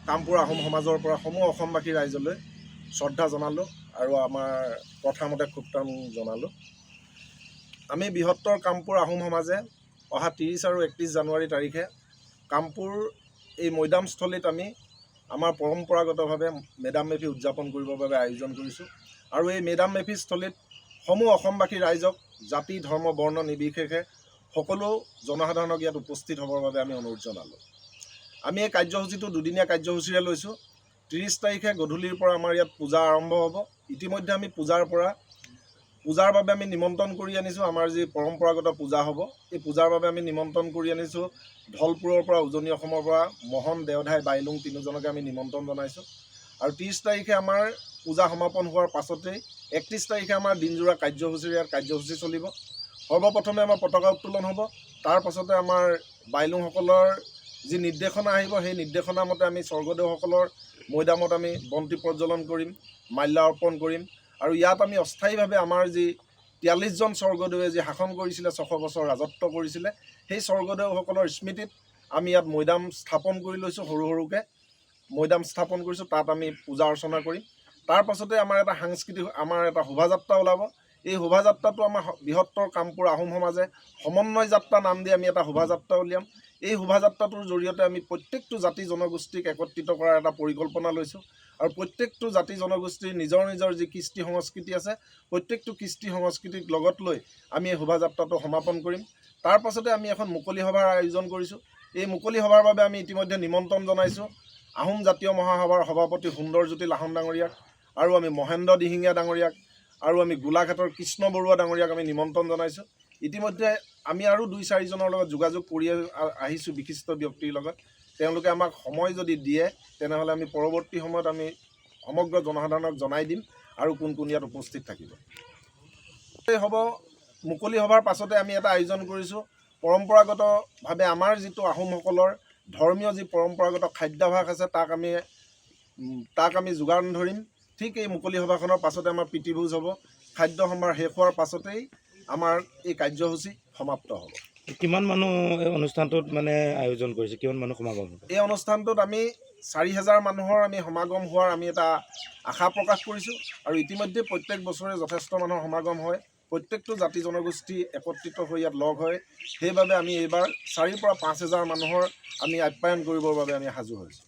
কামপুৰ আহোম সমাজৰ পৰা সমূহ অসমবাসী ৰাইজলৈ শ্ৰদ্ধা জনালোঁ আৰু আমাৰ কথামতে খুবটান জনালোঁ। আমি বৃহত্তৰ কামপুৰ আহোম সমাজে অহা 30 আৰু 31 জানুৱাৰী তাৰিখে কামপুৰ এই মৈদামস্থলীত আমি আমাৰ পৰম্পৰাগতভাৱে মেডাম মেফি উদযাপন কৰিবৰ বাবে আয়োজন কৰিছোঁ। আৰু এই মেডাম মেফি স্থলীত সমূহ অসমবাসী ৰাইজক জাতি ধৰ্ম বৰ্ণ নিৰ্বিশেষে সকলো জনসাধাৰণক ইয়াত উপস্থিত হ'বৰ বাবে আমি অনুৰোধ জনালোঁ। আমি এই কাৰ্যসূচীটো দুদিনীয়া কাৰ্যসূচীৰে লৈছোঁ। 30 তাৰিখে গধূলিৰ পৰা আমাৰ ইয়াত পূজা আৰম্ভ হ'ব। ইতিমধ্যে আমি পূজাৰ বাবে আমি নিমন্ত্ৰণ কৰি আনিছোঁ। আমাৰ যি পৰম্পৰাগত পূজা হ'ব, এই পূজাৰ বাবে আমি নিমন্ত্ৰণ কৰি আনিছোঁ। ধলপুৰৰ পৰা উজনি অসমৰ পৰা মহন, দেওধাই, বাইলুং তিনিজনকে আমি নিমন্ত্ৰণ জনাইছোঁ। আৰু 30 তাৰিখে আমাৰ পূজা সমাপন হোৱাৰ পাছতেই 31 তাৰিখে আমাৰ দিনজোৰা কাৰ্যসূচীৰে ইয়াত কাৰ্যসূচী চলিব। সৰ্বপ্ৰথমে আমাৰ পতাকা উত্তোলন হ'ব। তাৰ পাছতে আমাৰ বাইলুংসকলৰ যি নিৰ্দেশনা আহিব, সেই নিৰ্দেশনা মতে আমি স্বৰ্গদেউসকলৰ মৈদামত আমি বন্তি প্ৰজ্বলন কৰিম, মাল্যাৰ্পণ কৰিম। আৰু ইয়াত আমি অস্থায়ীভাৱে আমাৰ যি 43জন স্বৰ্গদেৱে যি শাসন কৰিছিলে, 600 বছৰ ৰাজত্ব কৰিছিলে, সেই স্বৰ্গদেউসকলৰ স্মৃতিত আমি ইয়াত মৈদাম স্থাপন কৰি লৈছোঁ। সৰু সৰুকৈ মৈদাম স্থাপন কৰিছোঁ, তাত আমি পূজা অৰ্চনা কৰিম। তাৰ পাছতে আমাৰ এটা সাংস্কৃতিক এটা শোভাযাত্ৰা ওলাব। এই শোভাযাত্ৰাটো আমাৰ বৃহত্তৰ কামপুৰ আহোম সমাজে সমন্বয় যাত্ৰা নাম দি আমি এটা শোভাযাত্ৰা উলিয়াম। এই শোভাযাত্ৰাটোৰ জৰিয়তে আমি প্ৰত্যেকটো জাতি জনগোষ্ঠীক একত্ৰিত কৰাৰ এটা পৰিকল্পনা লৈছোঁ। আৰু প্ৰত্যেকটো জাতি জনগোষ্ঠীৰ নিজৰ নিজৰ যি কৃষ্টি সংস্কৃতি আছে, প্ৰত্যেকটো কৃষ্টি সংস্কৃতিক লগত লৈ আমি এই শোভাযাত্ৰাটো সমাপন কৰিম। তাৰ পাছতে আমি এখন মুকলি সভাৰ আয়োজন কৰিছোঁ। এই মুকলি সভাৰ বাবে আমি ইতিমধ্যে নিমন্ত্ৰণ জনাইছোঁ আহোম জাতীয় মহাসভাৰ সভাপতি সুন্দৰজ্যোতি লাহন ডাঙৰীয়াক, আৰু আমি মহেন্দ্ৰ দিহিঙীয়া ডাঙৰীয়াক, আৰু আমি গোলাঘাটৰ কৃষ্ণ বৰুৱা ডাঙৰীয়াক আমি নিমন্ত্ৰণ জনাইছোঁ। ইতিমধ্যে আমি আৰু 2-4জনৰ লগত যোগাযোগ কৰি আহিছোঁ বিশিষ্ট ব্যক্তিৰ লগত। তেওঁলোকে আমাক সময় যদি দিয়ে তেনেহ'লে আমি পৰৱৰ্তী সময়ত আমি সমগ্ৰ জনসাধাৰণক জনাই দিম আৰু কোন কোন ইয়াত উপস্থিত থাকিব। হ'ব মুকলি সভাৰ পাছতে আমি এটা আয়োজন কৰিছোঁ পৰম্পৰাগতভাৱে আমাৰ যিটো আহোমসকলৰ ধৰ্মীয় যি পৰম্পৰাগত খাদ্যাভাস আছে, তাক আমি যোগান ধৰিম। ঠিক এই মুকলি সভাখনৰ পাছতে আমাৰ প্ৰীতিভোজ হ'ব। খাদ্য সম্ভাৰ শেষ হোৱাৰ পাছতেই আমাৰ এই কাৰ্যসূচী সমাপ্ত হ'ব। কিমান মানুহ এই অনুষ্ঠানটোত আয়োজন কৰিছে, কিমান মানুহ সমাগম হ'ব? এই অনুষ্ঠানটোত আমি 4000 মানুহৰ আমি সমাগম হোৱাৰ আমি এটা আশা প্ৰকাশ কৰিছোঁ। আৰু ইতিমধ্যে প্ৰত্যেক বছৰে যথেষ্ট মানুহৰ সমাগম হয়। প্ৰত্যেকটো জাতি জনগোষ্ঠী একত্ৰিত হৈ ইয়াত লগ হয়। সেইবাবে আমি এইবাৰ 4,000 পৰা 5,000 মানুহৰ আমি আপ্যায়ন কৰিবৰ বাবে আমি সাজু হৈছোঁ।